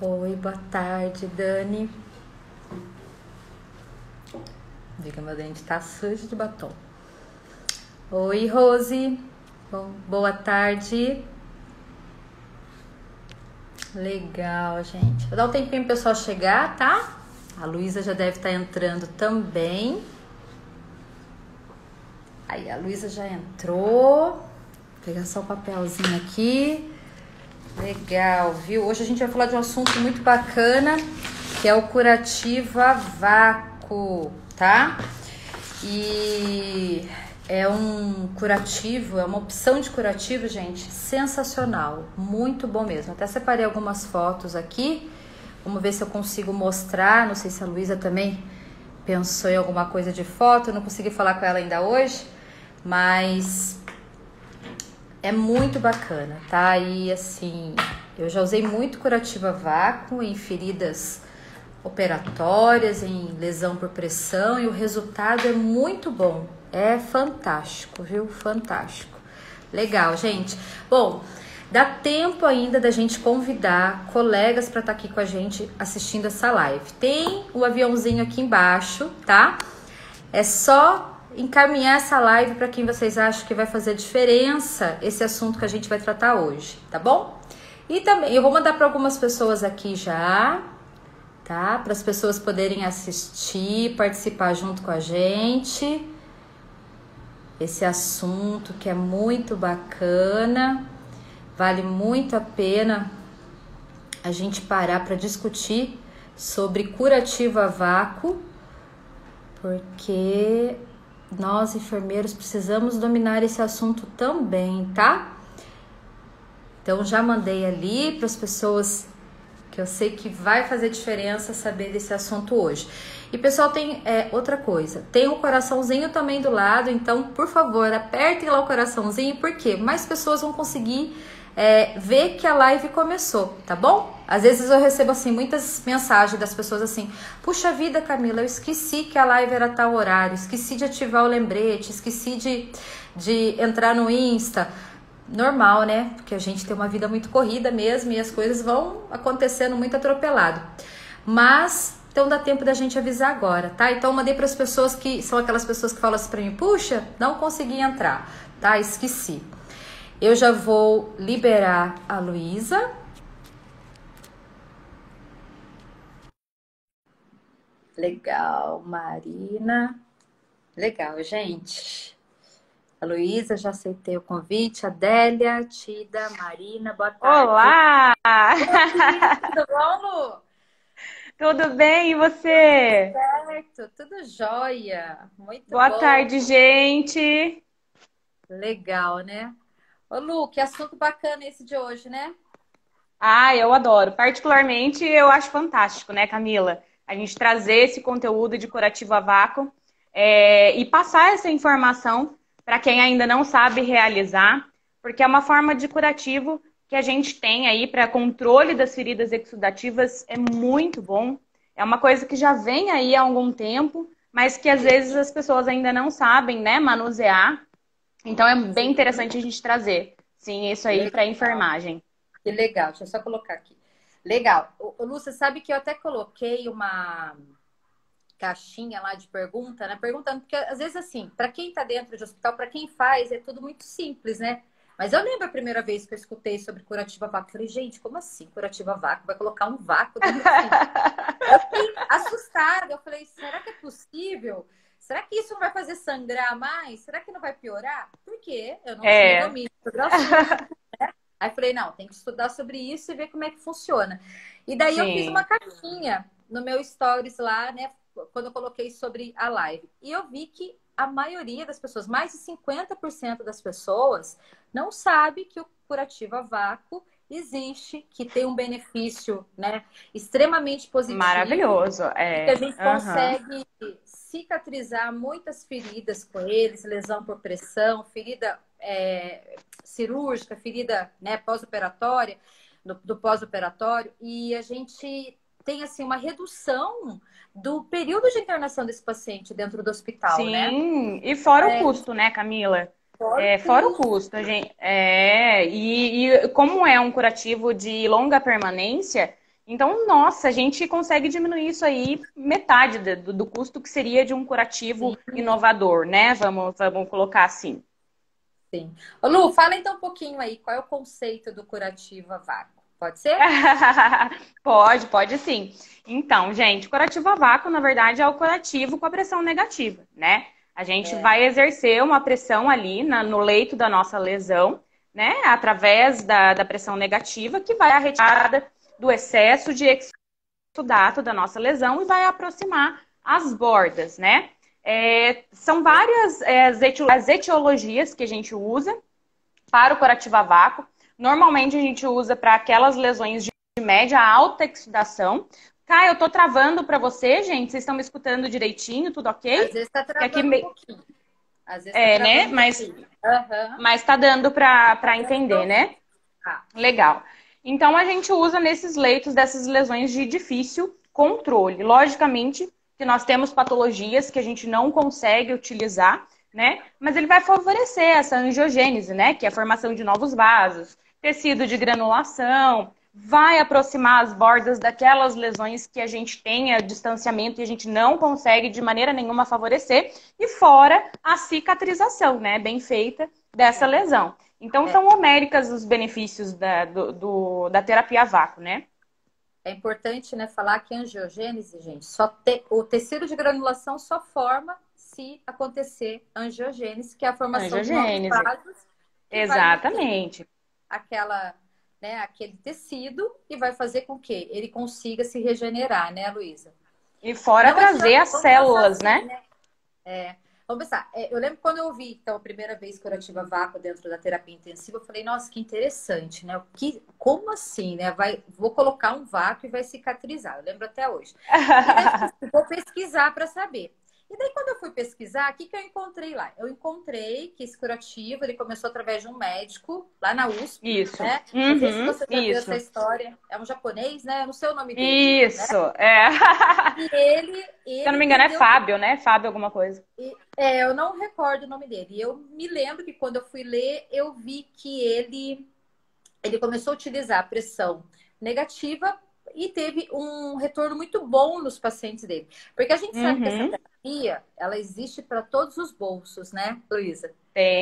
Oi, boa tarde, Dani. Diga, meu dente tá sujo de batom. Oi, Rose. Boa tarde. Legal, gente. Vou dar um tempinho pro pessoal chegar, tá? A Luísa já deve estar entrando também. Aí, a Luísa já entrou. Vou pegar só o papelzinho aqui. Legal, viu? Hoje a gente vai falar de um assunto muito bacana, que é o curativo a vácuo, tá? E é um curativo, é uma opção de curativo, gente, sensacional, muito bom mesmo. Até separei algumas fotos aqui, vamos ver se eu consigo mostrar. Não sei se a Luísa também pensou em alguma coisa de foto, eu não consegui falar com ela ainda hoje, mas é muito bacana, tá? E assim, eu já usei muito curativo a vácuo em feridas operatórias, em lesão por pressão, e o resultado é muito bom. É fantástico, viu? Fantástico. Legal, gente. Bom, dá tempo ainda da gente convidar colegas para estar aqui com a gente assistindo essa live. Tem o aviãozinho aqui embaixo, tá? É só encaminhar essa live para quem vocês acham que vai fazer diferença esse assunto que a gente vai tratar hoje, tá bom? E também eu vou mandar para algumas pessoas aqui já, tá? Para as pessoas poderem assistir, participar junto com a gente. Esse assunto que é muito bacana, vale muito a pena a gente parar para discutir sobre curativo a vácuo, porque nós, enfermeiros, precisamos dominar esse assunto também, tá? Então, já mandei ali para as pessoas que eu sei que vai fazer diferença saber desse assunto hoje. E, pessoal, tem outra coisa. Tem um coraçãozinho também do lado, então, por favor, apertem lá o coraçãozinho, porque mais pessoas vão conseguir ver que a live começou, tá bom? Às vezes eu recebo assim muitas mensagens das pessoas assim: puxa vida, Camila, eu esqueci que a live era tal horário, esqueci de ativar o lembrete, esqueci de entrar no Insta. Normal, né? Porque a gente tem uma vida muito corrida mesmo e as coisas vão acontecendo muito atropelado. Mas então dá tempo da gente avisar agora, tá? Então eu mandei para as pessoas que são aquelas pessoas que falam assim para mim: puxa, não consegui entrar, tá? Esqueci. Eu já vou liberar a Luísa. Legal, Marina. Legal, gente. A Luísa, já aceitei o convite. Adélia, Tida, Marina, boa tarde. Olá! Tudo bom, Lu? Tudo bem, e você? Certo, tudo jóia. Muito Boa bom. tarde, gente. Legal, né? Ô, Lu, que assunto bacana esse de hoje, né? Eu adoro. Particularmente, eu acho fantástico, né, Camila? A gente trazer esse conteúdo de curativo a vácuo e passar essa informação para quem ainda não sabe realizar, porque é uma forma de curativo que a gente tem aí para controle das feridas exudativas, é muito bom. É uma coisa que já vem aí há algum tempo, mas que às vezes as pessoas ainda não sabem, né, manusear. Então é bem interessante a gente trazer, sim, isso aí para a Legal, enfermagem. que legal. Deixa eu só colocar aqui. Legal. Lu, você sabe que eu até coloquei uma caixinha lá de pergunta, né? Perguntando, porque às vezes assim, para quem tá dentro de hospital, para quem faz, é tudo muito simples, né? Mas eu lembro a primeira vez que eu escutei sobre curativa vácuo. Falei, gente, como assim curativa vácuo? Vai colocar um vácuo dentro assim? Eu fiquei assustada. Eu falei, será que é possível? Será que isso não vai fazer sangrar mais? Será que não vai piorar? Por quê? Eu não tinha É, domínio sobre o assunto. Aí falei, não, tem que estudar sobre isso e ver como é que funciona. E daí eu fiz uma sim, caixinha no meu stories lá, né? Quando eu coloquei sobre a live. E eu vi que a maioria das pessoas, mais de 50% das pessoas, não sabe que o curativo a vácuo existe, que tem um benefício, né, extremamente positivo maravilhoso, e que a é. gente Aham. consegue cicatrizar muitas feridas com eles, lesão por pressão, ferida cirúrgica, ferida, né, pós-operatória, do pós-operatório, e a gente tem assim uma redução do período de internação desse paciente dentro do hospital, né? Sim, e fora o É, custo, né, Camila? fora o É, fora o custo. custo, a gente, e como é um curativo de longa permanência, Então, nossa, a gente consegue diminuir isso aí metade do custo que seria de um curativo Sim, inovador, né? Vamos colocar assim. sim. Ô, Lu, fala então um pouquinho aí, qual é o conceito do curativo a vácuo? Pode ser? Pode sim. Então, gente, curativo a vácuo, na verdade, é o curativo com a pressão negativa, né? A gente É, vai exercer uma pressão ali no leito da nossa lesão, né? Através da pressão negativa, que vai a retirada do excesso de exudato da nossa lesão e vai aproximar as bordas, né? São várias as etiologias que a gente usa para o curativo a vácuo. Normalmente a gente usa para aquelas lesões de média a alta exudação. Caio, eu tô travando para você, gente. Vocês estão me escutando direitinho? Tudo às ok? vezes tá Que aqui, travando um pouquinho. Às vezes tá né? travando um Mas, pouquinho. Aham. mas tá dando para Tá dando pra entender, ouvir. né? Tá. Legal. Então a gente usa nesses leitos dessas lesões de difícil controle. Logicamente que nós temos patologias que a gente não consegue utilizar, né? Mas ele vai favorecer essa angiogênese, né? Que é a formação de novos vasos, tecido de granulação, vai aproximar as bordas daquelas lesões que a gente tem a distanciamento e a gente não consegue de maneira nenhuma favorecer, e fora a cicatrização, né? Bem feita dessa lesão. Então, É, são homéricas os benefícios da terapia a vácuo, né? é importante, né, falar que a angiogênese, gente, o tecido de granulação só forma se acontecer angiogênese, que é a formação de novos Angiogênese. vasos que vai nutrir Exatamente. aquela, né, aquele tecido e vai fazer com que ele consiga se regenerar, né, Luísa? E fora Não trazer adianta, as vamos pensar células, assim, né? né? Vamos pensar. Eu lembro quando eu vi, então, a primeira vez curativa vácuo dentro da terapia intensiva, eu falei, nossa, que interessante, né? Como assim, né? Vou colocar um vácuo e vai cicatrizar. Eu lembro até hoje. E daí eu falei assim, vou pesquisar para saber. E daí, quando eu fui pesquisar, o que eu encontrei lá? Eu encontrei que esse curativo, ele começou através de um médico lá na USP, Isso. né? Não sei se Uhum, você já viu essa isso. história. É um japonês, né? Eu não sei o nome dele, né? Isso. É. E Se eu não ele me engano, é entendeu. Fábio, né? Fábio alguma coisa. Eu não recordo o nome dele. Eu me lembro que quando eu fui ler, eu vi que ele começou a utilizar a pressão negativa e teve um retorno muito bom nos pacientes dele. Porque a gente sabe que essa Uhum. terapia, ela existe para todos os bolsos, né, Luísa?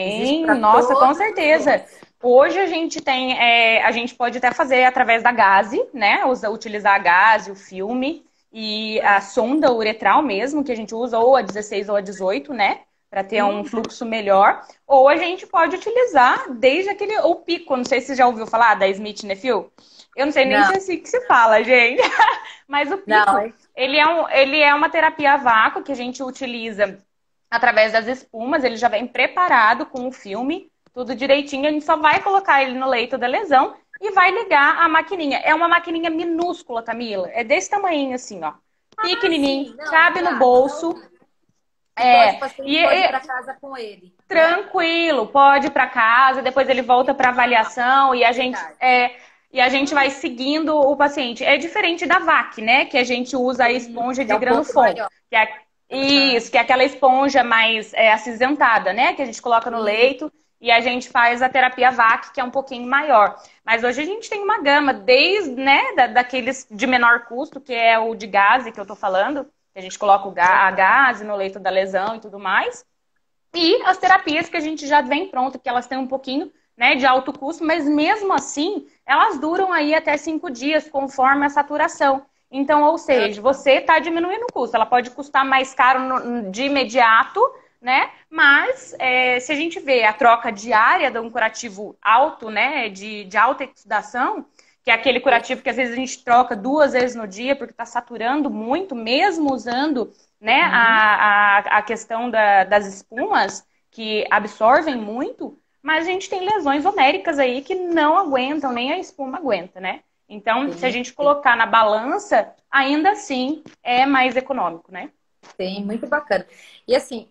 Existe Tem, para nossa, com todos os certeza. bolsos. Hoje a gente tem, a gente pode até fazer através da gaze, né? Utilizar a gaze, o filme e a sonda uretral mesmo, que a gente usa ou a 16 ou a 18, né? Para ter um Hum, fluxo melhor. Ou a gente pode utilizar desde o pico, não sei se você já ouviu falar da Smith Nephew. Eu não sei nem não, se é assim que se fala, gente. Mas o não, pico, ele é uma terapia a vácuo que a gente utiliza através das espumas, ele já vem preparado com o filme, tudo direitinho, a gente só vai colocar ele no leito da lesão e vai ligar a maquininha. É uma maquininha minúscula, Camila, é desse tamanho assim, ó. Pequenininho, sim, não, cabe no já bolso, ouvi. O e, paciente pode ir para casa com ele, né? tranquilo, pode ir para casa, depois ele volta para Ah, avaliação verdade. e a gente vai seguindo o paciente. É diferente da VAC, né? Que a gente usa a esponja É de um pouco granufon, maior. que é Aham. isso, que é aquela esponja mais acinzentada, né? Que a gente coloca no E leito e a gente faz a terapia VAC, que é um pouquinho maior. Mas hoje a gente tem uma gama, desde, né, daqueles de menor custo, que é o de gaze que eu tô falando, que a gente coloca a gaze no leito da lesão e tudo mais. E as terapias que a gente já vem pronta, que elas têm um pouquinho, né, de alto custo, mas mesmo assim, elas duram aí até 5 dias, conforme a saturação. Então, ou seja, você está diminuindo o custo. Ela pode custar mais caro de imediato, né? Mas se a gente vê a troca diária de um curativo alto, né, de alta exudação, que é aquele curativo que às vezes a gente troca 2 vezes no dia, porque está saturando muito, mesmo usando, né, Uhum. a questão das espumas, que absorvem muito, mas a gente tem lesões homéricas aí que não aguentam, nem a espuma aguenta, né? Então, se a Sim, gente sim, colocar na balança, ainda assim é mais econômico, né? sim, muito bacana. E assim,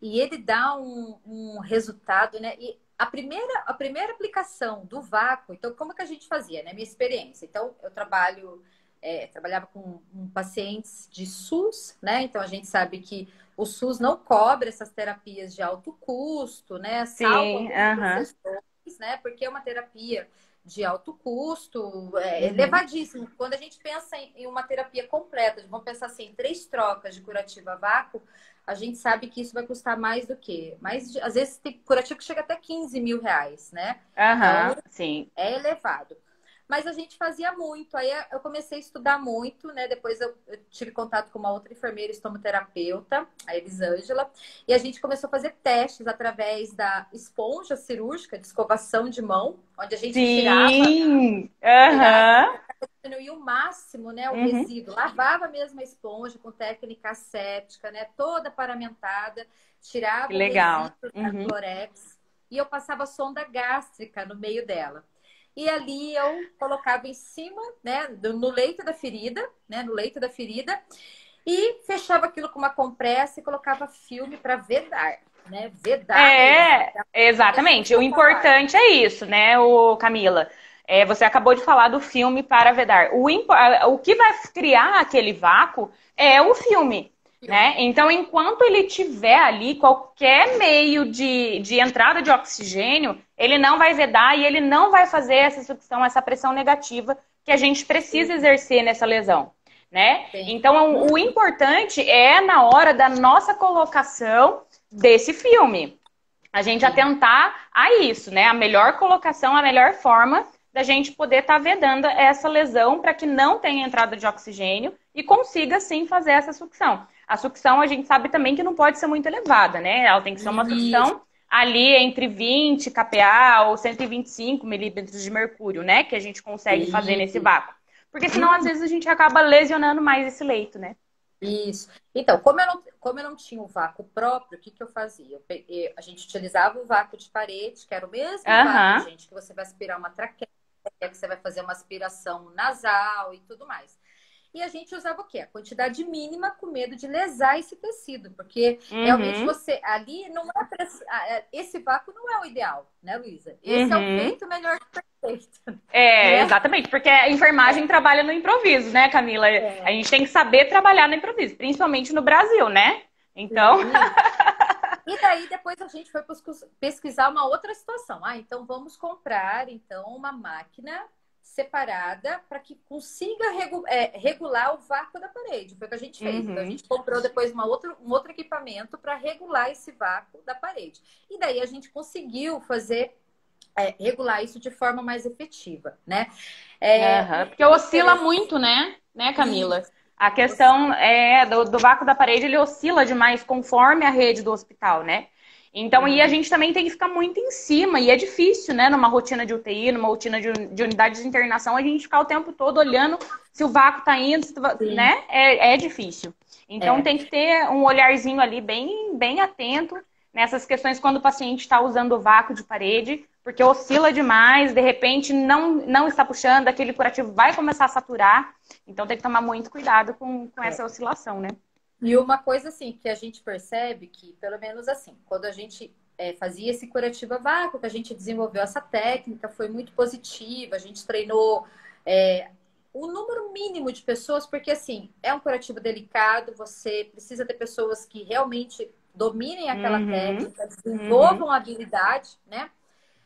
e ele dá um resultado, né? E a primeira aplicação do vácuo, então, como é que a gente fazia, né? Minha experiência. Então, eu trabalhava com pacientes de SUS, né? Então, a gente sabe que o SUS não cobre essas terapias de alto custo, né? Salvo Sim, algumas aham. exceções, né? Porque é uma terapia de alto custo, elevadíssimo. Quando a gente pensa em uma terapia completa, vamos pensar assim, 3 trocas de curativo a vácuo, a gente sabe que isso vai custar mais do que? Às vezes tem curativo que chega até 15 mil reais, né? Aham, Então, sim. é elevado. Mas a gente fazia muito. Aí eu comecei a estudar muito, né? Depois eu tive contato com uma outra enfermeira estomoterapeuta, a Elisângela, e a gente começou a fazer testes através da esponja cirúrgica de escovação de mão, onde a gente Sim! tirava Aham. para diminuir o máximo, né, o Uhum. resíduo. Lavava mesmo a esponja com técnica séptica, né, toda paramentada, Que tirava o legal. resíduo da Uhum. clorex e eu passava sonda gástrica no meio dela. E ali eu colocava em cima, né, no leito da ferida, né, no leito da ferida, e fechava aquilo com uma compressa e colocava filme para vedar, né, vedar mesmo. É, exatamente. O importante é isso, né, Camila? Você acabou de falar do filme para vedar. O que vai criar aquele vácuo é o filme, né? Então, enquanto ele tiver ali qualquer meio de entrada de oxigênio, ele não vai vedar e ele não vai fazer essa sucção, essa pressão negativa que a gente precisa exercer nessa lesão, né? Sim. Então, o importante é na hora da nossa colocação desse filme. A gente atentar a isso, né? A melhor colocação, a melhor forma da gente poder estar vedando essa lesão para que não tenha entrada de oxigênio e consiga, sim, fazer essa sucção. A sucção, a gente sabe também que não pode ser muito elevada, né? Ela tem que ser uma sucção ali entre 20 kPa ou 125 milímetros de mercúrio, né? Que a gente consegue fazer nesse vácuo. Porque senão, às vezes, a gente acaba lesionando mais esse leito, né? Isso. Então, como eu não tinha o vácuo próprio, o que eu fazia? A gente utilizava o vácuo de parede, que era o mesmo vácuo, gente, que você vai aspirar uma traqueia, que você vai fazer uma aspiração nasal e tudo mais. E a gente usava o quê? A quantidade mínima com medo de lesar esse tecido, porque realmente você ali não esse vácuo não é o ideal, né, Luísa? Esse é o feito melhor que perfeito. Exatamente, porque a enfermagem trabalha no improviso, né, Camila? A gente tem que saber trabalhar no improviso, principalmente no Brasil, né? Então. E daí depois a gente foi pesquisar uma outra situação. Então vamos comprar então uma máquina separada para que consiga regular o vácuo da parede. Foi o que a gente fez. Então a gente comprou depois um outro equipamento para regular esse vácuo da parede. E daí a gente conseguiu fazer regular isso de forma mais efetiva, né? Porque oscila muito, né, Camila? Isso. A questão do vácuo da parede, ele oscila demais conforme a rede do hospital, né? Então, e a gente também tem que ficar muito em cima, e é difícil, né, numa rotina de UTI, numa rotina de unidade de internação, a gente ficar o tempo todo olhando se o vácuo tá indo, né? É difícil. Então, tem que ter um olharzinho ali bem atento nessas questões quando o paciente está usando o vácuo de parede, porque oscila demais, de repente não está puxando, aquele curativo vai começar a saturar. Então, tem que tomar muito cuidado com essa oscilação, né? E uma coisa assim que a gente percebe que, pelo menos assim, quando a gente fazia esse curativo a vácuo, que a gente desenvolveu essa técnica, foi muito positiva, a gente treinou o número mínimo de pessoas, porque assim, é um curativo delicado, você precisa ter pessoas que realmente dominem aquela técnica, desenvolvam habilidade, né?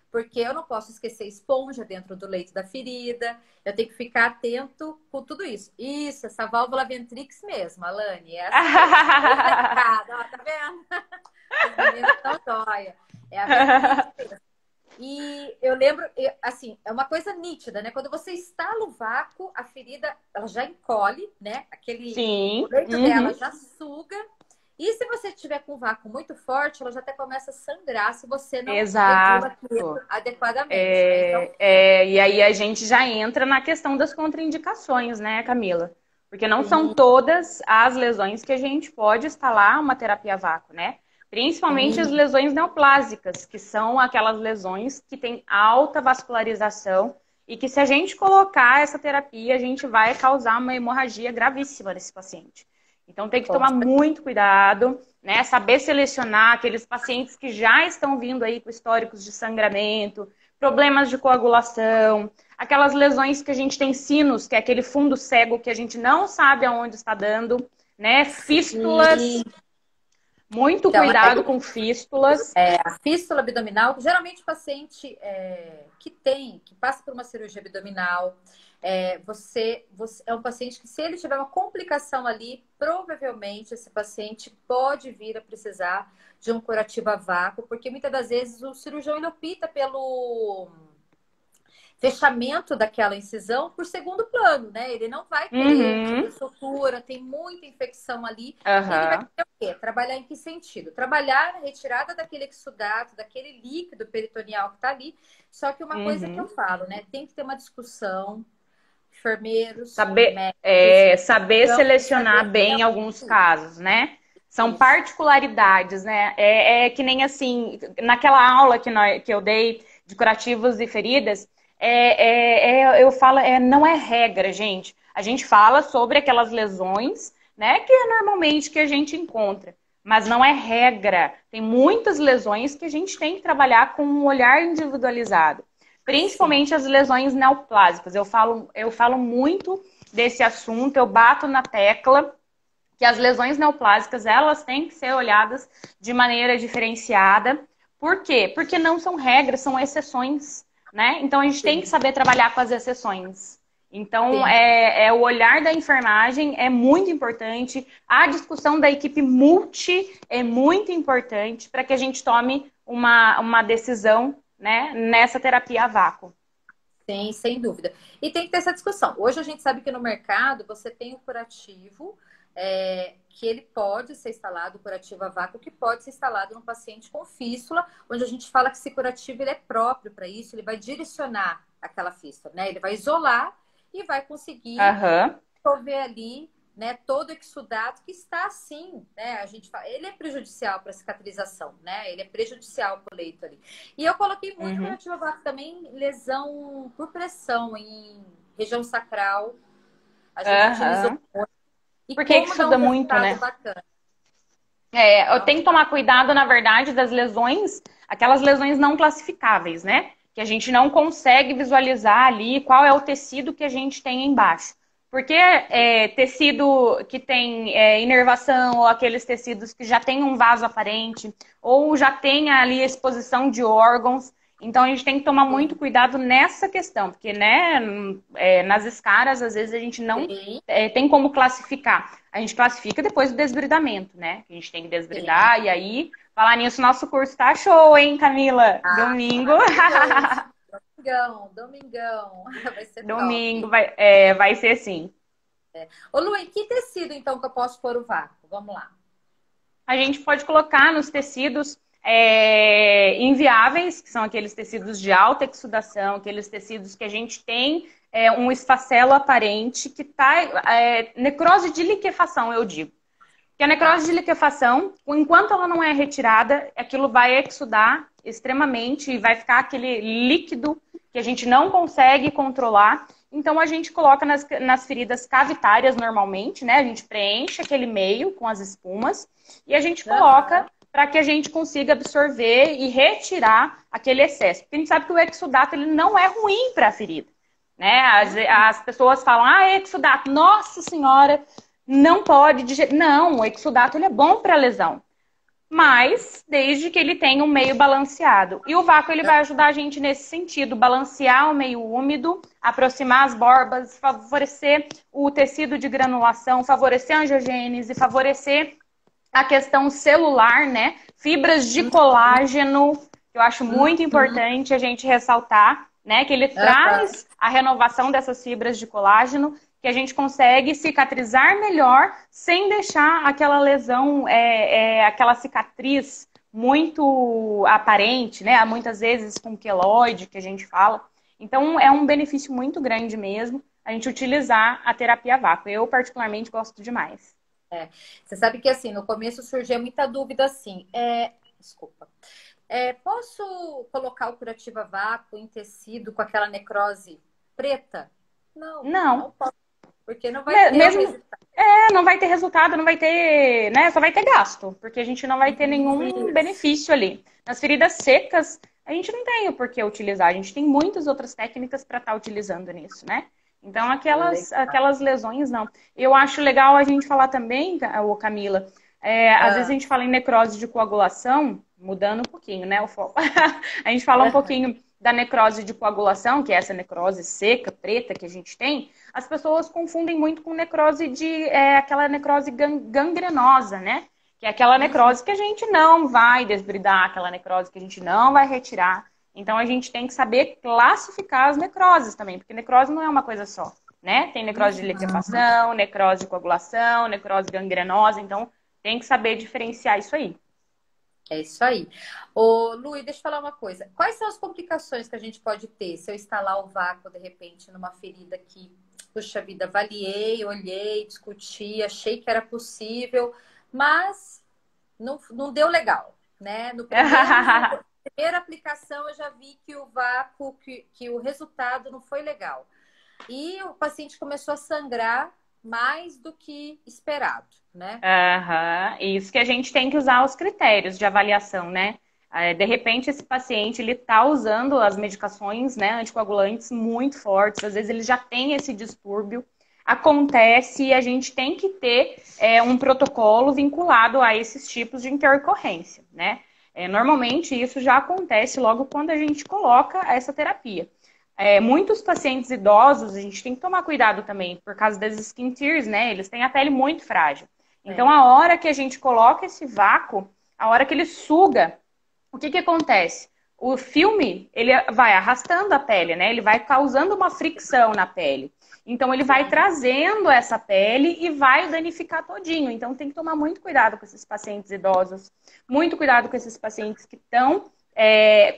Porque eu não posso esquecer esponja dentro do leito da ferida. Eu tenho que ficar atento com tudo isso. Isso, essa válvula ventrix mesmo, Alane. Essa mesmo. Ó, tá vendo? Os meninos estão jóia. É a ventrix mesmo. E eu lembro, assim, é uma coisa nítida, né? Quando você estala o vácuo, a ferida, ela já encolhe, né? O leito dela já suga. E se você tiver com um vácuo muito forte, ela já até começa a sangrar se você não regula aquilo adequadamente. Né? E aí a gente já entra na questão das contraindicações, né, Camila? Porque não são todas as lesões que a gente pode instalar uma terapia a vácuo, né? Principalmente as lesões neoplásicas, que são aquelas lesões que têm alta vascularização e que se a gente colocar essa terapia, a gente vai causar uma hemorragia gravíssima nesse paciente. Então tem que tomar muito cuidado, né? Saber selecionar aqueles pacientes que já estão vindo aí com históricos de sangramento, problemas de coagulação, aquelas lesões que a gente tem sinos, que é aquele fundo cego que a gente não sabe aonde está dando, né? Fístulas, Muito que é uma cuidado com fístulas. a fístula abdominal, geralmente o paciente que passa por uma cirurgia abdominal, você é um paciente que, se ele tiver uma complicação ali, provavelmente esse paciente pode vir a precisar de um curativo a vácuo, porque muitas das vezes o cirurgião ele opta pelo fechamento daquela incisão por segundo plano, né? Ele não vai querer fazer Uhum. sutura, tem muita infecção ali. Ele vai Aham. querer o quê? Trabalhar em que sentido? Trabalhar na retirada daquele exudato, daquele líquido peritoneal que tá ali. Só que uma coisa que eu Uhum. falo, né? Tem que ter uma discussão, enfermeiros, Saber, médicos, saber então, selecionar saber bem em alguns casos, né? São particularidades, né? É que nem assim, naquela aula que eu dei de curativos e feridas, eu falo, não é regra, gente. A gente fala sobre aquelas lesões, né? Que é normalmente que a gente encontra. Mas não é regra. Tem muitas lesões que a gente tem que trabalhar com um olhar individualizado. Sim, Principalmente as lesões neoplásicas. Eu falo muito desse assunto, eu bato na tecla que as lesões neoplásicas, elas têm que ser olhadas de maneira diferenciada. Por quê? Porque não são regras, são exceções, né? Então a gente tem que sim, saber trabalhar com as exceções. Então, sim. o olhar da enfermagem é muito importante. A discussão da equipe multi é muito importante para que a gente tome uma decisão, né, nessa terapia a vácuo. Tem, sem dúvida. E tem que ter essa discussão. Hoje a gente sabe que no mercado você tem o curativo, que ele pode ser instalado, o curativo a vácuo, que pode ser instalado no paciente com fístula, onde a gente fala que esse curativo ele é próprio para isso, ele vai direcionar aquela fístula, né? Ele vai isolar e vai conseguir Aham. resolver ali, né, todo o exudato que está assim, né? A gente fala, ele é prejudicial para a cicatrização, né? Ele é prejudicial para o leito ali. E eu coloquei muito Uhum. curativo vácuo também, lesão por pressão em região sacral. A gente utilizou Aham. e Por que que como isso dá um dá muito, resultado né? bacana. Eu tenho que tomar cuidado, na verdade, das lesões, aquelas lesões não classificáveis, né? Que a gente não consegue visualizar ali qual é o tecido que a gente tem embaixo. Porque tecido que tem inervação, ou aqueles tecidos que já tem um vaso aparente, ou já tem ali a exposição de órgãos. Então a gente tem que tomar muito Sim, cuidado nessa questão, porque né, nas escaras, às vezes, a gente não sim, tem como classificar. A gente classifica depois do desbridamento, né? A gente tem que sim. desbridar, e aí, falar nisso, nosso curso tá show, hein, Camila? Ah, Domingo. maravilhoso. Domingão, domingão. Vai ser Domingo top. vai ser assim. Ô, Lu, em que tecido, então, que eu posso pôr o vácuo? Vamos lá. A gente pode colocar nos tecidos inviáveis, que são aqueles tecidos de alta exsudação, aqueles tecidos que a gente tem um esfacelo aparente, que está necrose de liquefação, eu digo. Que a necrose Tá. de liquefação, enquanto ela não é retirada, aquilo vai exudar extremamente e vai ficar aquele líquido que a gente não consegue controlar. Então a gente coloca nas feridas cavitárias normalmente, né? A gente preenche aquele meio com as espumas e a gente coloca Aham. para que a gente consiga absorver e retirar aquele excesso. Porque a gente sabe que o exudato ele não é ruim para a ferida. Né? As pessoas falam, exudato, nossa senhora, não pode digerir. Não, o exudato ele é bom para lesão, mas desde que ele tenha um meio balanceado. E o vácuo ele vai ajudar a gente nesse sentido, balancear o meio úmido, aproximar as borbas, favorecer o tecido de granulação, favorecer a angiogênese, favorecer a questão celular, né? Fibras de colágeno, que eu acho muito Uhum. importante a gente ressaltar, né? Que ele Aham. traz a renovação dessas fibras de colágeno, que a gente consegue cicatrizar melhor sem deixar aquela lesão, aquela cicatriz muito aparente, né? Muitas vezes com queloide, que a gente fala. Então, é um benefício muito grande mesmo a gente utilizar a terapia a vácuo. Eu, particularmente, gosto demais. Você sabe que assim, no começo surgia muita dúvida assim. Desculpa. Posso colocar o curativo a vácuo em tecido com aquela necrose preta? Não, não Não. posso, porque não vai ter o Mesmo, resultado. não vai ter resultado, não vai ter, né? Só vai ter gasto, porque a gente não vai ter nenhum Isso. benefício ali. Nas feridas secas, a gente não tem o porquê utilizar, a gente tem muitas outras técnicas para estar utilizando nisso, né? Então, aquelas lesões, não. Eu acho legal a gente falar também, ô Camila, Às vezes a Ah, gente fala em necrose de coagulação, mudando um pouquinho, né, o foco. A gente fala um pouquinho da necrose de coagulação, que é essa necrose seca, preta que a gente tem. As pessoas confundem muito com necrose aquela necrose gangrenosa, né? Que é aquela uhum. necrose que a gente não vai desbridar, aquela necrose que a gente não vai retirar. Então a gente tem que saber classificar as necroses também, porque necrose não é uma coisa só, né? Tem necrose de Uhum. liquefação, necrose de coagulação, necrose gangrenosa, então tem que saber diferenciar isso aí. É isso aí. Ô, Lu, e deixa eu falar uma coisa. Quais são as complicações que a gente pode ter se eu instalar o vácuo, de repente, numa ferida que, puxa vida, avaliei, olhei, discuti, achei que era possível, mas não deu legal, né? No primeira aplicação eu já vi que o vácuo, que o resultado não foi legal. E o paciente começou a sangrar mais do que esperado, né? Aham. Isso que a gente tem que usar os critérios de avaliação, né? De repente, esse paciente ele está usando as medicações, né, anticoagulantes muito fortes, às vezes ele já tem esse distúrbio. Acontece e a gente tem que ter um protocolo vinculado a esses tipos de intercorrência, né? Normalmente isso já acontece logo quando a gente coloca essa terapia. Muitos pacientes idosos, a gente tem que tomar cuidado também, por causa das skin tears, né? Eles têm a pele muito frágil. Então, É. a hora que a gente coloca esse vácuo, a hora que ele suga, o que que acontece? O filme, ele vai arrastando a pele, né? Ele vai causando uma fricção na pele. Então, ele vai Sim. trazendo essa pele e vai danificar todinho. Então, tem que tomar muito cuidado com esses pacientes idosos, muito cuidado com esses pacientes que estão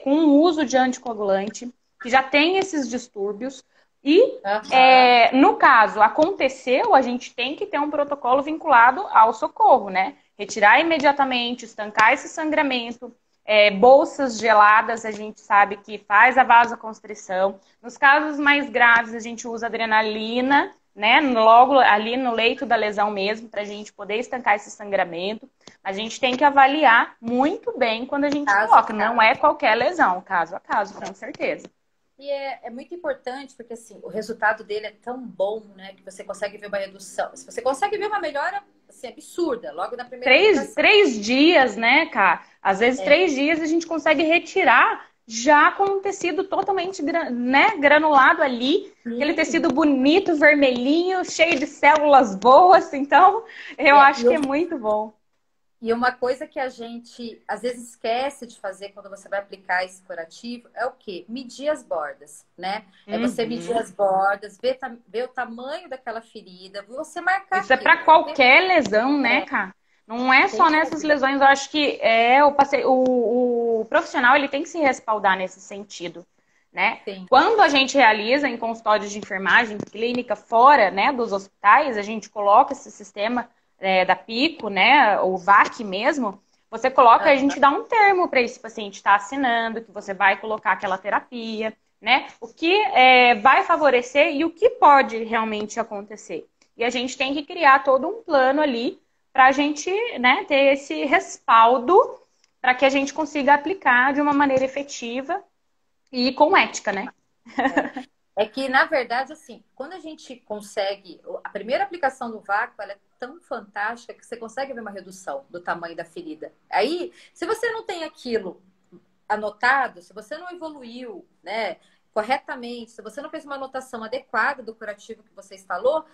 com o uso de anticoagulante, que já tem esses distúrbios. E, Aham. no caso, aconteceu, a gente tem que ter um protocolo vinculado ao socorro, né? Retirar imediatamente, estancar esse sangramento. Bolsas geladas, a gente sabe que faz a vasoconstrição. Nos casos mais graves, a gente usa adrenalina, né? Logo ali no leito da lesão mesmo, para a gente poder estancar esse sangramento. A gente tem que avaliar muito bem quando a gente Caso a coloca. Não é caso. qualquer lesão, caso a caso, com certeza. E é muito importante, porque assim, o resultado dele é tão bom, né? Que você consegue ver uma redução. Se você consegue ver uma melhora assim, absurda, logo na primeira Três, aplicação. 3 dias, né, cara? Às vezes É, 3 dias a gente consegue retirar já com um tecido totalmente, né, granulado ali, aquele sim. tecido bonito, vermelhinho, cheio de células boas. Então, eu É, acho que é muito bom. e uma coisa que a gente às vezes esquece de fazer quando você vai aplicar esse curativo é o quê? Medir as bordas, né? É você medir Uhum. as bordas, ver o tamanho daquela ferida, você marcar Isso é para aquilo. qualquer lesão, né, É, cara? Não é tem só que nessas fazer. lesões. Eu acho que o profissional ele tem que se respaldar nesse sentido, né? Sim. Quando a gente realiza em consultórios de enfermagem clínica fora, né, dos hospitais, a gente coloca esse sistema da Pico, né, o VAC mesmo. Você coloca, a gente dá um termo para esse paciente estar assinando que você vai colocar aquela terapia, né? O que vai favorecer e o que pode realmente acontecer. E a gente tem que criar todo um plano ali para a gente, né, ter esse respaldo para que a gente consiga aplicar de uma maneira efetiva e com ética, né? É que, na verdade, assim, quando a gente consegue. A primeira aplicação do vácuo ela é tão fantástica que você consegue ver uma redução do tamanho da ferida. Aí, se você não tem aquilo anotado, se você não evoluiu, né, corretamente, se você não fez uma anotação adequada do curativo que você instalou,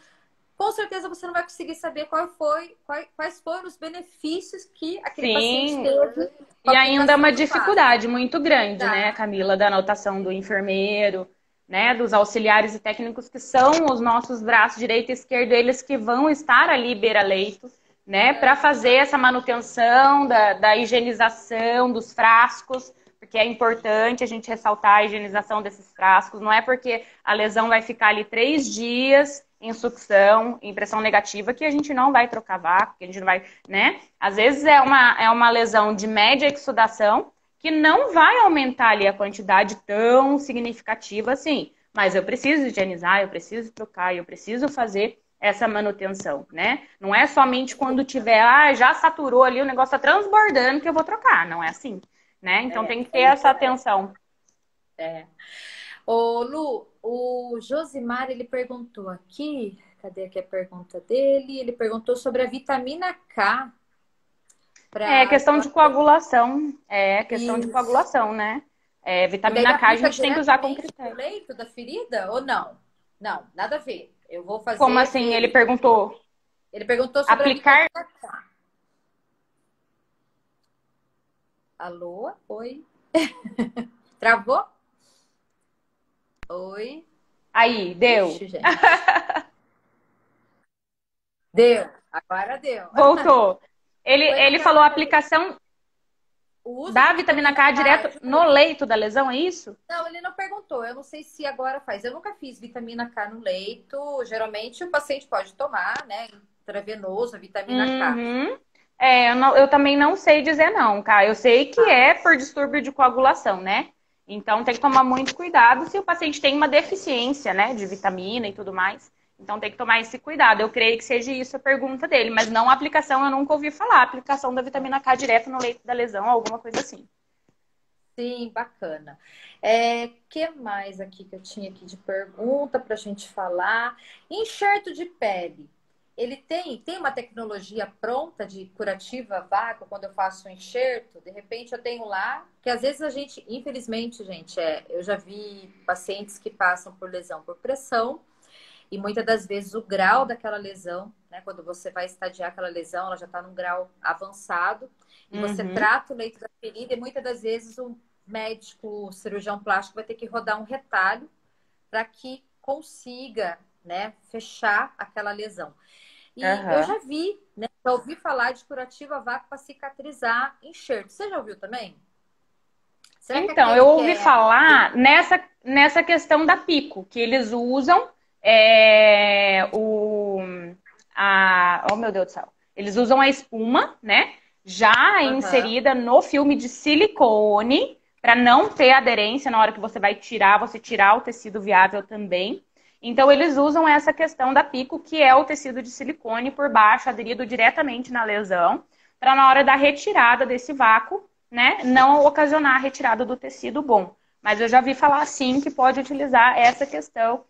com certeza você não vai conseguir saber quais foram os benefícios que aquele paciente Sim, teve com a e ainda é aplicação uma do vácuo. dificuldade muito grande, né, Tá? Camila, da anotação do enfermeiro, né, dos auxiliares e técnicos que são os nossos braços direito e esquerdo, eles que vão estar ali beira-leito, né, para fazer essa manutenção da higienização dos frascos, porque é importante a gente ressaltar a higienização desses frascos. Não é porque a lesão vai ficar ali 3 dias em sucção, em pressão negativa, que a gente não vai trocar vácuo, que a gente não vai, né? Às vezes é uma lesão de média exudação que não vai aumentar ali a quantidade tão significativa assim. Mas eu preciso higienizar, eu preciso trocar, eu preciso fazer essa manutenção, né? Não é somente quando tiver, já saturou ali, o negócio tá transbordando que eu vou trocar. Não é assim, né? Então É, tem que ter é essa isso. atenção. É. Ô, Lu, o Josimar, ele perguntou aqui, cadê aqui a pergunta dele? Ele perguntou sobre a vitamina K. É para questão de coagulação. É questão de isso. coagulação, né? É, E daí vitamina K a aplica gente tem que usar com diretamente no critério. leito da ferida ou não? Não, nada a ver. Eu vou Como fazer assim? Ele ver. perguntou. Ele perguntou sobre a vitamina Aplicar. K. Alô? Oi? Travou? Oi? Aí, deu. Ixi, gente. Deu. Agora deu. Voltou. Ele, Foi ele falou naquela vez. aplicação O uso da de vitamina vitamina K K direto no leito da lesão, é isso? Não, ele não perguntou. Eu não sei se agora faz. Eu nunca fiz vitamina K no leito. Geralmente o paciente pode tomar, né? Intravenoso, a vitamina K. Uhum. É, eu também não sei dizer não, cara. Eu sei que Ah, é por distúrbio de coagulação, né? Então tem que tomar muito cuidado se o paciente tem uma deficiência, né, de vitamina e tudo mais. Então tem que tomar esse cuidado. Eu creio que seja isso a pergunta dele, mas não a aplicação, eu nunca ouvi falar. Aplicação da vitamina K direto no leito da lesão, alguma coisa assim. sim, bacana. Que mais aqui que eu tinha aqui de pergunta para a gente falar? Enxerto de pele. Ele tem uma tecnologia pronta de curativa a vácuo quando eu faço o enxerto? De repente eu tenho lá, que às vezes a gente, infelizmente, gente, eu já vi pacientes que passam por lesão por pressão. E muitas das vezes o grau daquela lesão, né? Quando você vai estadiar aquela lesão, ela já está num grau avançado. E você Uhum. trata o leito da ferida, e muitas das vezes o médico, o cirurgião plástico, vai ter que rodar um retalho para que consiga, né, fechar aquela lesão. E eu Aham. já vi, né? Já ouvi falar de curativa a vácuo para cicatrizar enxerto. Você já ouviu também? Será que Então, aquele eu que ouvi é. falar nessa questão da pico, que eles usam oh meu Deus do céu, eles usam a espuma, né, já Aham. inserida no filme de silicone, para não ter aderência na hora que você vai tirar, você tirar o tecido viável também. Então, eles usam essa questão da pico, que é o tecido de silicone por baixo, aderido diretamente na lesão, para na hora da retirada desse vácuo, né, não ocasionar a retirada do tecido bom. Mas eu já vi falar sim que pode utilizar essa questão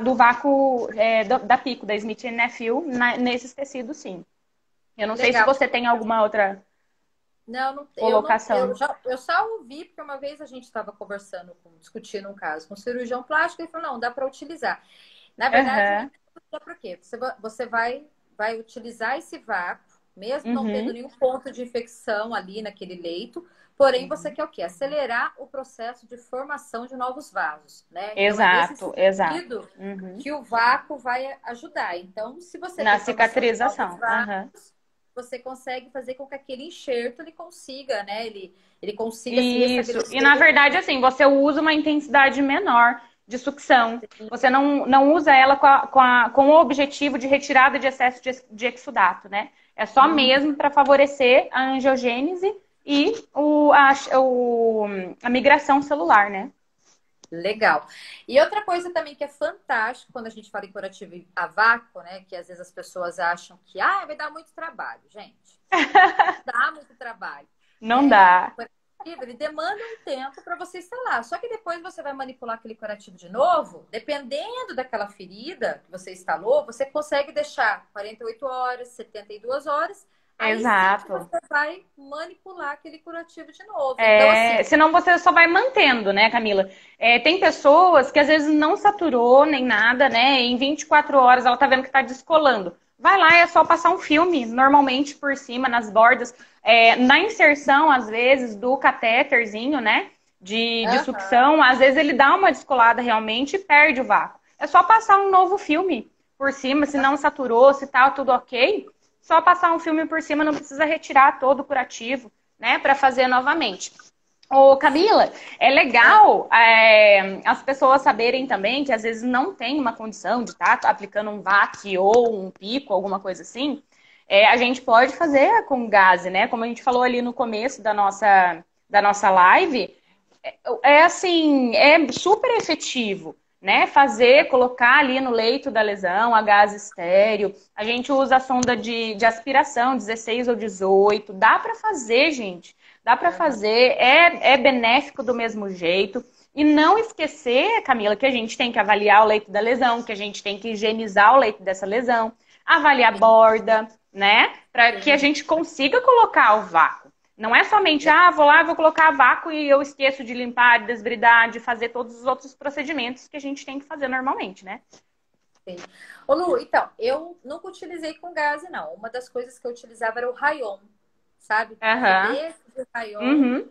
do vácuo da pico, da Smith Nephew, nesses tecidos, sim. Eu não sei se Legal. você tem alguma outra Não, colocação. eu só ouvi, porque uma vez a gente estava conversando, discutindo um caso com um cirurgião plástico, e ele falou, não, dá para utilizar. Na verdade, nem Aham. dá para quê? Você vai utilizar esse vácuo, mesmo não tendo Uhum. nenhum ponto de infecção ali naquele leito, porém você Uhum. quer o quê? Acelerar o processo de formação de novos vasos, né? Então é nesse Exato, exato. sentido Uhum. que o vácuo vai ajudar. Então, se você Na tem formação de novos cicatrização. Aham. vasos, você consegue fazer com que aquele enxerto ele consiga, né? Ele consiga se Isso. E na restabelecer. verdade, assim, você usa uma intensidade menor de sucção. Você não usa ela com o objetivo de retirada de excesso de exudato, né? É só Uhum. mesmo para favorecer a angiogênese e a migração celular, né? Legal. E outra coisa também que é fantástico quando a gente fala em curativo a vácuo, né? Que às vezes as pessoas acham que vai dar muito trabalho, gente. Dá muito trabalho, Não né? dá. O curativo, ele demanda um tempo para você instalar. Só que depois você vai manipular aquele curativo de novo, dependendo daquela ferida que você instalou, você consegue deixar 48 horas, 72 horas. Aí sim que Exato. você vai manipular aquele curativo de novo. Então, assim, Senão você só vai mantendo, né, Camila? Tem pessoas que às vezes não saturou nem nada, né? Em 24 horas ela tá vendo que tá descolando. Vai lá, é só passar um filme, normalmente por cima, nas bordas. Na inserção, às vezes, do catéterzinho, né? De aham. sucção, às vezes ele dá uma descolada realmente e perde o vácuo. É só passar um novo filme por cima, se não saturou, se tá tudo ok. Só passar um filme por cima, não precisa retirar todo o curativo, né, para fazer novamente. Ô, Camila, é legal as pessoas saberem também que às vezes não tem uma condição de estar aplicando um VAC ou um pico, alguma coisa assim. A gente pode fazer com gase, né? Como a gente falou ali no começo da nossa live, assim, é super efetivo, né? Colocar ali no leito da lesão a gás estéreo. A gente usa a sonda de aspiração, 16 ou 18. Dá para fazer, gente. Dá para Aham. fazer. É benéfico do mesmo jeito. E não esquecer, Camila, que a gente tem que avaliar o leito da lesão, que a gente tem que higienizar o leito dessa lesão, avaliar a borda, né? Para que a Sim. gente consiga colocar o vácuo. Não é somente, vou lá, vou colocar vácuo e eu esqueço de limpar, de desbridar, de fazer todos os outros procedimentos que a gente tem que fazer normalmente, né? Sim. Ô Lu, então, eu nunca utilizei com gás, não. Uma das coisas que eu utilizava era o Rayon, sabe? Fazer Aham. desse de Rayon. Uhum.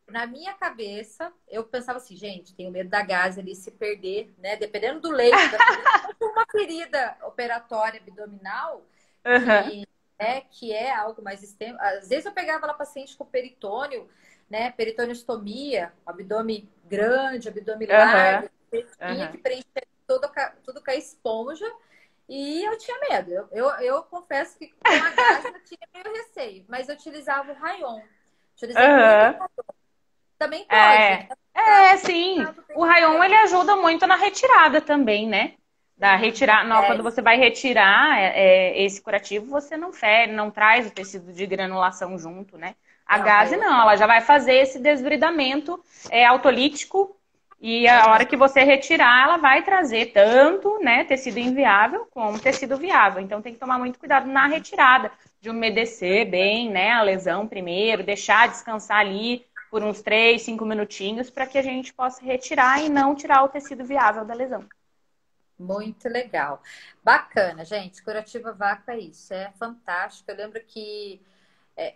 Na minha cabeça, eu pensava assim, gente, tenho medo da gás ali se perder, né? Dependendo do leito da ferida. Se for uma ferida operatória abdominal, Aham. que é algo mais extremo. Às vezes eu pegava lá paciente com peritônio, né? Peritoneuostomia, abdômen grande, abdômen Aham. largo. Tinha que Aham. preencher tudo com a esponja. E eu tinha medo. Eu confesso que com a gás eu tinha meio receio. Mas eu utilizava o Rayon. Utilizei muito. Aham. Também pode, né? É, Tá, sim. tá O bem rayon ele diferente. ajuda muito na retirada também, né? Da retirar, não, É, quando você vai retirar esse curativo, você não fere, não traz o tecido de granulação junto, né? A não, gase Rayon. não, ela já vai fazer esse desbridamento autolítico e a hora que Aham. você retirar, ela vai trazer tanto, né, tecido inviável como tecido viável. Então tem que tomar muito cuidado na retirada, de umedecer bem, né, a lesão primeiro, deixar descansar ali por uns 3, 5 minutinhos para que a gente possa retirar e não tirar o tecido viável da lesão. Muito legal. Bacana, gente. Curativa vácuo é isso. É fantástico. Eu lembro que,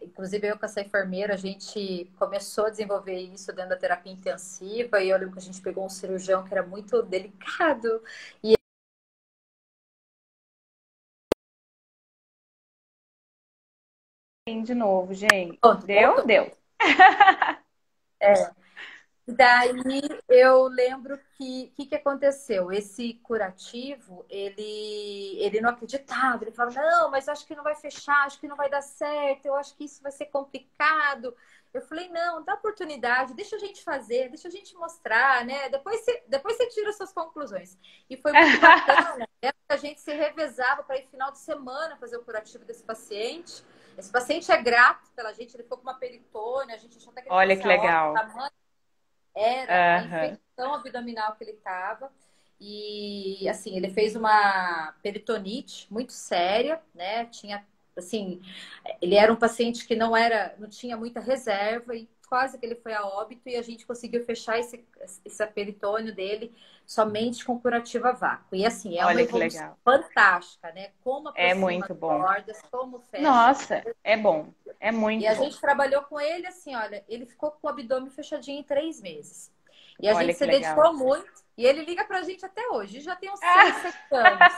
inclusive, eu com essa enfermeira, a gente começou a desenvolver isso dentro da terapia intensiva. E eu lembro que a gente pegou um cirurgião que era muito delicado. De novo, gente. Pronto, Deu? voltou. Deu. Daí eu lembro que aconteceu? Esse curativo, ele não acreditava, ele falava, não, mas acho que não vai fechar, acho que não vai dar certo, eu acho que isso vai ser complicado. Eu falei, não, dá oportunidade, deixa a gente fazer, deixa a gente mostrar, né? Depois você tira suas conclusões. E foi muito bacana, né? A gente se revezava para ir final de semana fazer o curativo desse paciente. Esse paciente é grato pela gente, ele ficou com uma peritônia, a gente achou até que ele Olha fosse que a óbito, legal. era a Aham. infecção abdominal que ele estava. E assim, ele fez uma peritonite muito séria, né? Tinha assim, ele era um paciente que não tinha muita reserva e quase que ele foi a óbito e a gente conseguiu fechar esse peritônio dele somente com curativa a vácuo. E assim, é uma Olha que evolução legal. fantástica, né? Como É aproxima muito as bom. bordas, como fecha. Nossa, é bom. É E muito a bom. gente trabalhou com ele assim, olha, ele ficou com o abdômen fechadinho em 3 meses. E a Olha gente que se legal. dedicou muito. E ele liga pra gente até hoje. Já tem uns 6, 7 anos.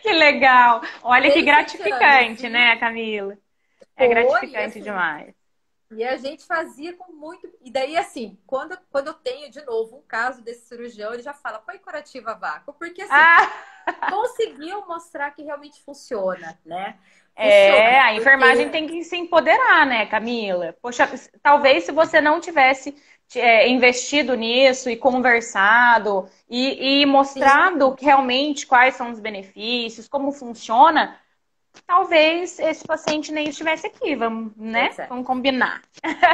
Que legal. Olha que 6, 7 anos. gratificante, né, Camila? É Foi, e gratificante assim, demais. e a gente fazia com muito. E daí, assim, quando eu tenho de novo um caso desse cirurgião, ele já fala, põe curativa a vácuo, porque assim, Ah, conseguiu mostrar que realmente funciona, né? é, Funciona, a enfermagem porque tem que se empoderar, né, Camila? Poxa, talvez se você não tivesse investido nisso e conversado e sim, mostrado realmente quais são os benefícios, como funciona, talvez esse paciente nem estivesse aqui, vamos, né? pois é. Vamos combinar.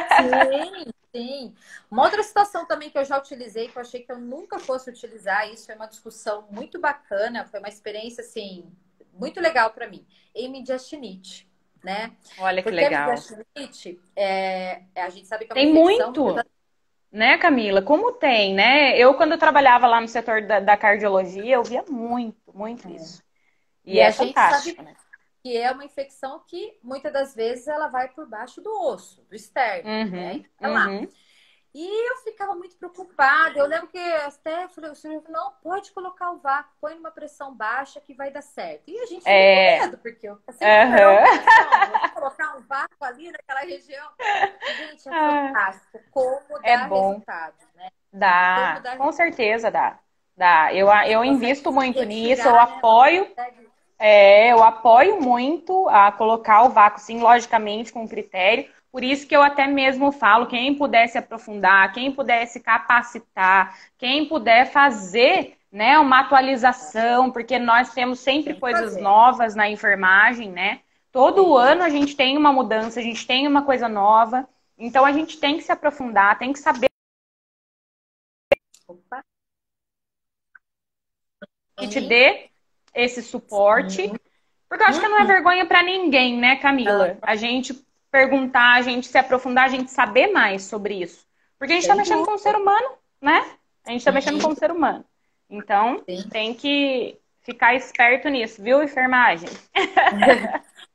Sim, sim. Uma outra situação também que eu já utilizei, que eu achei que eu nunca fosse utilizar, isso foi uma discussão muito bacana, foi uma experiência assim muito legal para mim. Hemidiastinite, né? Olha que Porque a legal. hemidiastinite a gente sabe que é uma Tem infecção muitas muito, das né, Camila? Como tem, né? Eu, quando eu trabalhava lá no setor da cardiologia, eu via muito isso. E e é a gente sabe fantástico, né? que é uma infecção que muitas das vezes ela vai por baixo do osso, do externo, né? Uhum, Então, é lá. uhum. E eu ficava muito preocupada. Eu lembro que até falei, o senhor não pode colocar o vácuo, põe numa pressão baixa que vai dar certo. E a gente fica com É, medo, porque eu sempre esperou a aham. operação, eu vou colocar um vácuo ali naquela região. E, gente, é Ah, fantástico como é dá bom. resultado, né? Como Dá, dá com resultado. certeza dá. Dá. Eu Você consegue invisto muito nisso, retirar, né? Você consegue. eu apoio muito a colocar o vácuo, sim, logicamente, com critério. Por isso que eu até mesmo falo, quem pudesse aprofundar, quem pudesse capacitar, quem puder fazer, né, uma atualização, porque nós temos sempre Tem que coisas fazer. novas na enfermagem, né? Todo Sim. ano a gente tem uma mudança, a gente tem uma coisa nova. Então a gente tem que se aprofundar, tem que saber Opa. que te Sim. dê esse suporte Porque eu acho que não é Uhum. vergonha para ninguém, né, Camila? A gente perguntar, a gente se aprofundar, a gente saber mais sobre isso. Porque a gente está Sem mexendo com o ser dúvida. humano, né? A gente está mexendo com Sim, o ser humano. Então, sim. tem que ficar esperto nisso, viu, enfermagem?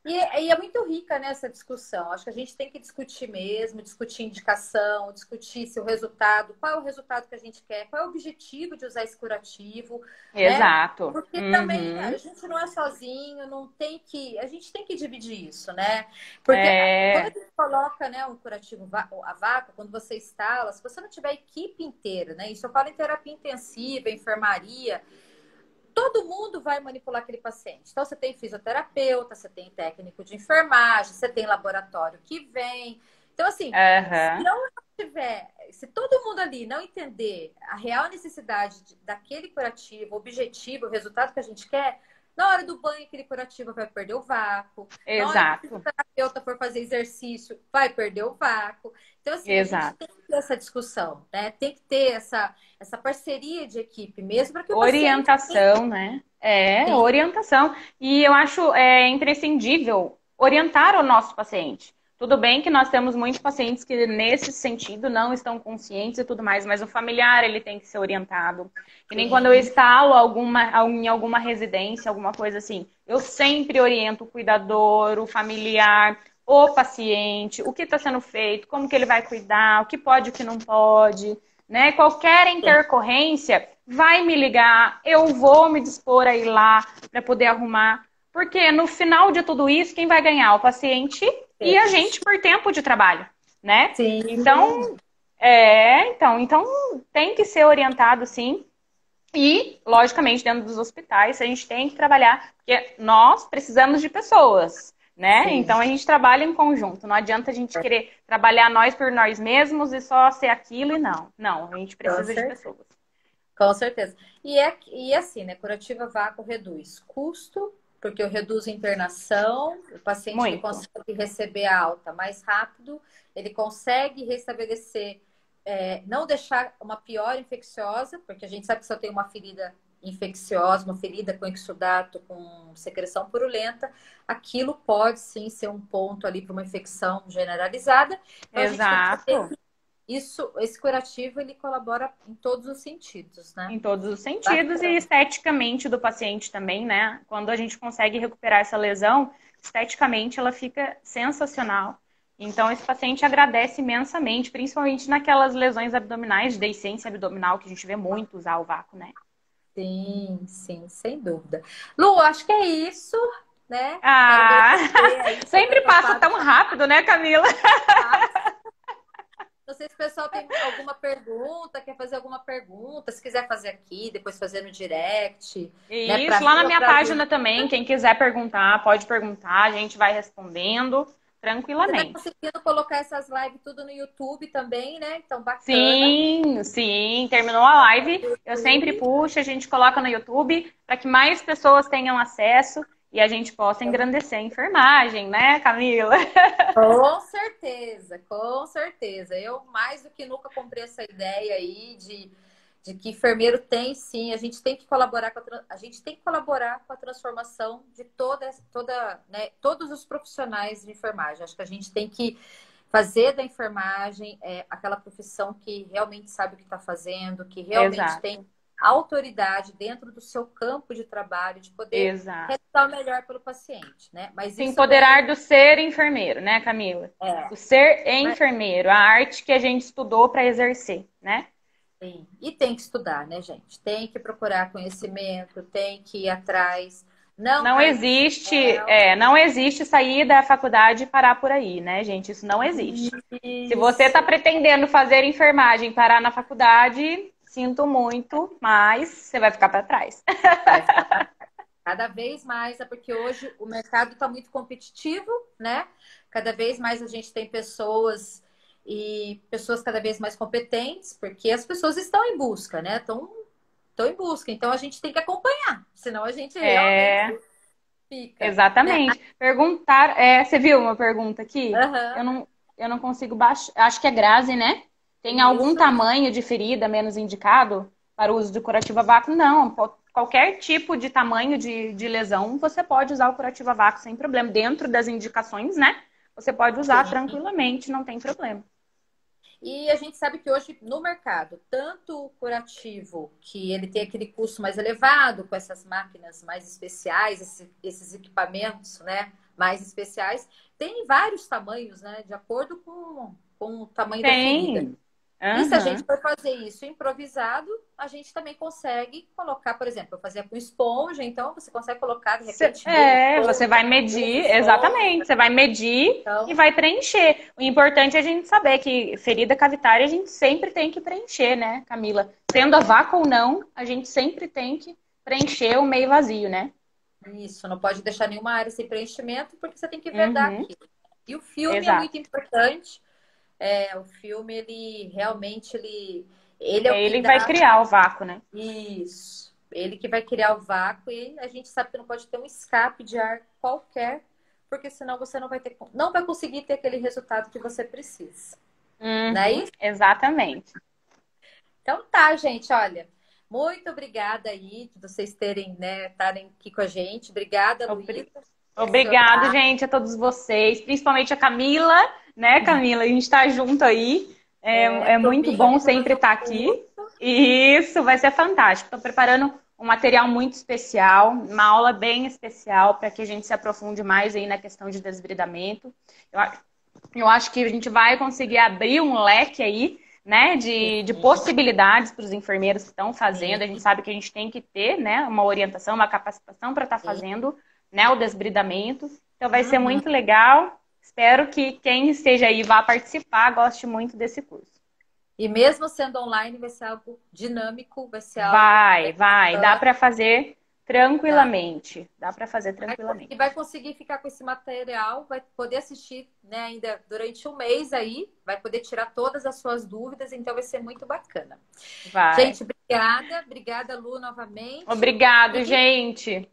E é muito rica, né, essa discussão. Acho que a gente tem que discutir mesmo, discutir indicação, discutir se o resultado, qual é o resultado que a gente quer, qual é o objetivo de usar esse curativo, né? Exato. Porque também a Uhum. gente não é sozinho, não tem que, a gente tem que dividir isso, né? Porque quando a É, gente coloca, né, um curativo a vaca, quando você instala, se você não tiver a equipe inteira, né? Isso eu falo em terapia intensiva, enfermaria, todo mundo vai manipular aquele paciente. Então, você tem fisioterapeuta, você tem técnico de enfermagem, você tem laboratório que vem. Então, assim, se aham, não tiver, se todo mundo ali não entender a real necessidade daquele curativo, o objetivo, o resultado que a gente quer, na hora do banho, aquele curativo vai perder o vácuo. Na hora que o exato, fisioterapeuta for fazer exercício, vai perder o vácuo. Então, assim, a gente exato. tem que ter essa discussão, né? Tem que ter essa parceria de equipe mesmo para que o paciente Orientação, né? É, sim, orientação. E eu acho imprescindível orientar o nosso paciente. Tudo bem que nós temos muitos pacientes que, nesse sentido, não estão conscientes e tudo mais, mas o familiar, ele tem que ser orientado. Que nem quando eu sim, instalo em alguma residência, alguma coisa assim, eu sempre oriento o cuidador, o familiar, o paciente, o que está sendo feito, como que ele vai cuidar, o que pode, o que não pode, né? Qualquer sim, intercorrência, vai me ligar, eu vou me dispor a ir lá para poder arrumar. Porque no final de tudo isso, quem vai ganhar? O paciente e a gente por tempo de trabalho, né? sim, Então, então tem que ser orientado sim. E, logicamente, dentro dos hospitais, a gente tem que trabalhar, porque nós precisamos de pessoas, né? sim, Então a gente trabalha em conjunto. Não adianta a gente querer trabalhar nós por nós mesmos e só ser aquilo e não. Não, a gente com precisa de certeza. pessoas. Com certeza. E assim, né? Curativa vácuo reduz custo, porque eu reduzo internação, o paciente ele Muito. consegue receber a alta mais rápido, ele consegue restabelecer, não deixar uma pior infecciosa, porque a gente sabe que se eu tenho uma ferida infecciosa, uma ferida com exudato, com secreção purulenta, aquilo pode sim ser um ponto ali para uma infecção generalizada. Então a gente tem que saber Exato. que esse curativo ele colabora em todos os sentidos, né? Em todos os sentidos e Bacana. esteticamente do paciente também, né? Quando a gente consegue recuperar essa lesão, esteticamente ela fica sensacional. Então, esse paciente agradece imensamente, principalmente naquelas lesões abdominais, de deiscência abdominal, que a gente vê muito usar o vácuo, né? Sim, sim, sem dúvida. Lu, acho que é isso, né? Quero Ah, agradecer aí você ter sempre passa topado tão rápido, né, Camila? participar. Não sei se o pessoal tem alguma pergunta, quer fazer alguma pergunta, se quiser fazer aqui, depois fazer no direct, né? E Para isso, mim lá na ou minha para página Lu. também, quem quiser perguntar, pode perguntar, a gente vai respondendo Você está tranquilamente. conseguindo colocar essas lives tudo no YouTube também, né? Então, bacana. Sim, sim, terminou a live. Eu sempre YouTube. puxo, a gente coloca no YouTube para que mais pessoas tenham acesso e a gente possa engrandecer a enfermagem, né, Camila? Com certeza, com certeza. Eu mais do que nunca comprei essa ideia aí de que enfermeiro tem sim, a gente tem que colaborar a gente tem que colaborar com a transformação de toda, né, todos os profissionais de enfermagem. Acho que a gente tem que fazer da enfermagem aquela profissão que realmente sabe o que está fazendo, que realmente tem Exato, autoridade dentro do seu campo de trabalho, de poder exato. resultar o melhor pelo paciente, né? Mas Se isso vem empoderar do ser enfermeiro, né, Camila? é, Do ser enfermeiro, a arte que a gente estudou para exercer, né? sim. E tem que estudar, né, gente? Tem que procurar conhecimento, tem que ir atrás, não cair do céu. Não existe sair da faculdade e parar por aí, né, gente? Isso não existe. Se você está Isso. pretendendo fazer enfermagem e parar na faculdade, sinto muito, mas você vai ficar para trás. Vai ficar cada vez mais, é porque hoje o mercado está muito competitivo, né? Cada vez mais a gente tem pessoas e pessoas cada vez mais competentes, porque as pessoas estão em busca, né? Estão em busca. Então a gente tem que acompanhar, senão a gente realmente É, fica, né? exatamente. Perguntar, você viu uma pergunta aqui? Aham, Eu não consigo baixar. Acho que é Grazi, né? Tem algum isso. tamanho de ferida menos indicado para o uso do curativo a vácuo. Não, qualquer tipo de tamanho de lesão, você pode usar o curativo a vácuo sem problema. Dentro das indicações, né? Você pode usar Sim. tranquilamente, não tem problema. E a gente sabe que hoje no mercado, tanto o curativo, que ele tem aquele custo mais elevado, com essas máquinas mais especiais, esses equipamentos, né, mais especiais, tem vários tamanhos, né, de acordo com o tamanho da ferida. Tem. E se a gente Aham. for fazer isso improvisado, a gente também consegue colocar, por exemplo, eu fazia com esponja, então você consegue colocar de repente meio Você esponja, vai duas medir, exatamente, esponjas. você vai medir e Então, vai preencher. O importante é a gente saber que ferida cavitária a gente sempre tem que preencher, né, Camila? Sendo a vácuo ou não, a gente sempre tem que preencher o meio vazio, né? isso, não pode deixar nenhuma área sem preenchimento, porque você tem que vedar Uhum, aqui. E o filme é muito exato. importante. O filme, ele realmente, ele é o É que ele que vai dá criar o vácuo, né? isso. Ele que vai criar o vácuo e a gente sabe que não pode ter um escape de ar qualquer, porque senão você não vai conseguir ter aquele resultado que você precisa. Não é Uhum, isso? exatamente. Então tá, gente, olha. Muito obrigada aí de vocês terem, né, estarem aqui com a gente. Obrigada, Luísa, por esse Obrigado, horário. gente, a todos vocês, principalmente a Camila, né, Camila? A gente tá junto aí. É muito Domingo a bom gente vai sempre fazer estar um aqui. curso. E isso vai ser fantástico. Estou preparando um material muito especial, uma aula bem especial para que a gente se aprofunde mais aí na questão de desbridamento. Eu, a- eu acho que a gente vai conseguir abrir um leque aí, né, de possibilidades para os enfermeiros que estão fazendo. Sim, A gente sabe que a gente tem que ter, né, uma orientação, uma capacitação para estar sim. fazendo, né, o desbridamento. Então vai ser Uhum. muito legal. Espero que quem esteja aí vá participar, goste muito desse curso. E mesmo sendo online, vai ser algo dinâmico, vai ser algo Vai, bem vai, dá bacana. para fazer Tá? tranquilamente. Dá para fazer E vai tranquilamente. conseguir ficar com esse material, vai poder assistir, né, ainda durante um mês aí, vai poder tirar todas as suas dúvidas, então vai ser muito bacana. Vai. Gente, obrigada. Obrigada, Lu, novamente. Obrigado, gente.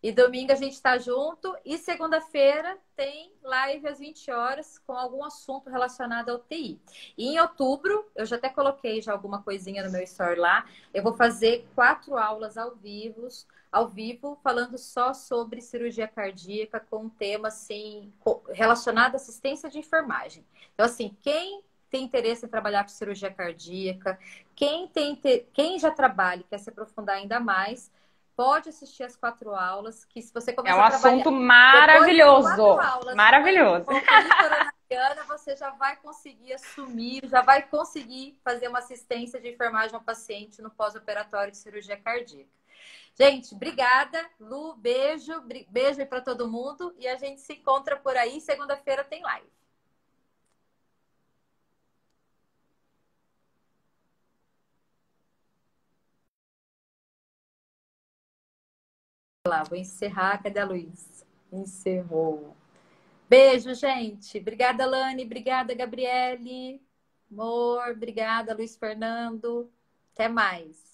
E domingo a gente está junto. E segunda-feira tem live às 20 horas com algum assunto relacionado ao TI. E em outubro, eu já até coloquei já alguma coisinha no meu story lá. Eu vou fazer 4 aulas ao vivo, falando só sobre cirurgia cardíaca, com um tema assim, relacionado à assistência de enfermagem. Então, assim, quem tem interesse em trabalhar com cirurgia cardíaca, quem já trabalha e quer se aprofundar ainda mais, pode assistir as 4 aulas, que se você É um começa a trabalhar assunto depois das 4 maravilhoso. aulas com Maravilhoso. coronariana, você já vai conseguir assumir, já vai conseguir fazer uma assistência de enfermagem ao paciente no pós-operatório de cirurgia cardíaca. Gente, obrigada. Lu, beijo. Beijo aí para todo mundo. E a gente se encontra por aí. Segunda-feira tem live. Lá, vou encerrar. Cadê a Luiz? Encerrou. Beijo, gente. Obrigada, Lani. Obrigada, Gabriele. Amor, obrigada, Luiz Fernando. Até mais.